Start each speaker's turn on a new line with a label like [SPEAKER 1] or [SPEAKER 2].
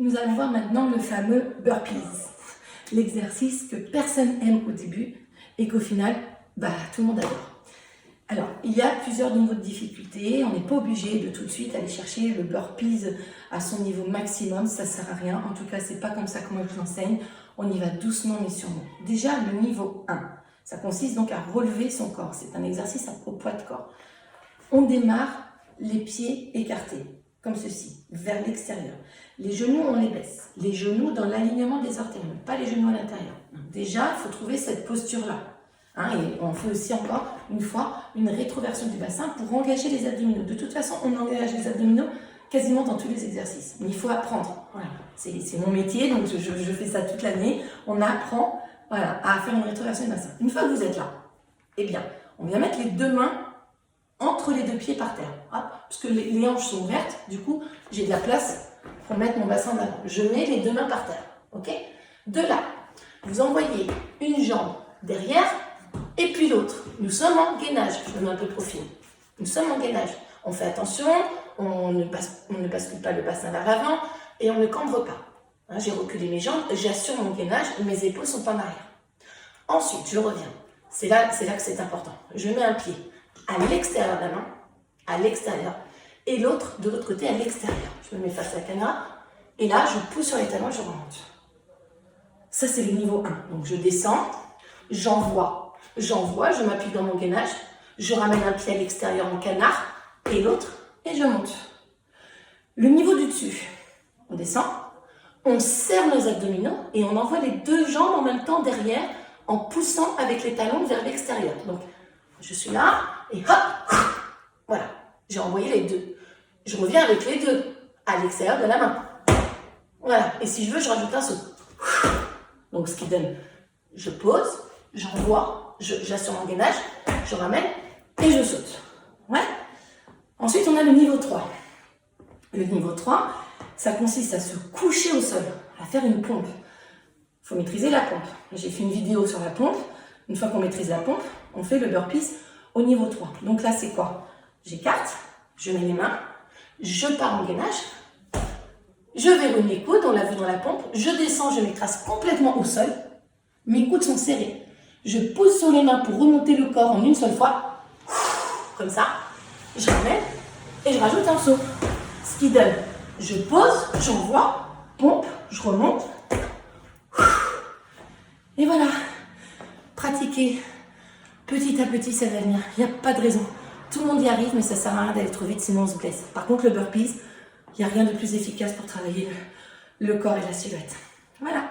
[SPEAKER 1] Nous allons voir maintenant le fameux burpees, l'exercice que personne n'aime au début et qu'au final, tout le monde adore. Alors, il y a plusieurs niveaux de difficulté, on n'est pas obligé de tout de suite aller chercher le burpees à son niveau maximum, ça ne sert à rien, en tout cas c'est pas comme ça que moi je l'enseigne, on y va doucement mais sûrement. Déjà le niveau 1, ça consiste donc à relever son corps, c'est un exercice au poids de corps. On démarre les pieds écartés, comme ceci, vers l'extérieur. Les genoux, on les baisse. Les genoux dans l'alignement des orteils, pas les genoux à l'intérieur. Déjà, il faut trouver cette posture-là. Et on fait aussi encore, une fois, une rétroversion du bassin pour engager les abdominaux. De toute façon, on engage les abdominaux quasiment dans tous les exercices. Mais il faut apprendre. Voilà. C'est mon métier, donc je fais ça toute l'année. On apprend à faire une rétroversion du bassin. Une fois que vous êtes là, eh bien, on vient mettre les deux mains entre les deux pieds par terre. Parce que les hanches sont ouvertes, du coup, j'ai de la place pour mettre mon bassin en avant. Je mets les deux mains par terre. Ok ? De là, vous envoyez une jambe derrière et puis l'autre. Nous sommes en gainage. Je me mets un peu de profil. Nous sommes en gainage. On fait attention, on ne bascule pas le bassin vers l'avant et on ne cambre pas. J'ai reculé mes jambes, j'assure mon gainage et mes épaules sont en arrière. Ensuite, je reviens. C'est là que c'est important. Je mets un pied à l'extérieur de la main, à l'extérieur, et l'autre de l'autre côté à l'extérieur. Je me mets face à la caméra, et là, je pousse sur les talons et je remonte. Ça, c'est le niveau 1. Donc, je descends, j'envoie, je m'appuie dans mon gainage, je ramène un pied à l'extérieur en canard, et l'autre, et je monte. Le niveau du dessus, on descend, on serre nos abdominaux, et on envoie les deux jambes en même temps derrière, en poussant avec les talons vers l'extérieur. Donc, je suis là, et hop, voilà, j'ai envoyé les deux. Je reviens avec les deux, à l'extérieur de la main. Voilà, et si je veux, je rajoute un saut. Donc, ce qui donne, je pose, j'envoie, j'assure mon gainage, je ramène, et je saute. Ouais. Ensuite, on a le niveau 3. Le niveau 3, ça consiste à se coucher au sol, à faire une pompe. Il faut maîtriser la pompe. J'ai fait une vidéo sur la pompe. Une fois qu'on maîtrise la pompe, on fait le burpees au niveau 3. Donc là, c'est quoi? J'écarte, je mets les mains, je pars en gainage, je verrouille mes coudes, on l'a vu dans la pompe, je descends, je m'écrase complètement au sol, mes coudes sont serrés. Je pousse sur les mains pour remonter le corps en une seule fois, comme ça, je ramène et je rajoute un saut. Ce qui donne, je pose, j'envoie, pompe, je remonte, et voilà. Pratiquer petit à petit, ça va venir. Il n'y a pas de raison. Tout le monde y arrive, mais ça ne sert à rien d'aller trop vite, sinon on se blesse. Par contre, le burpees, il n'y a rien de plus efficace pour travailler le corps et la silhouette. Voilà.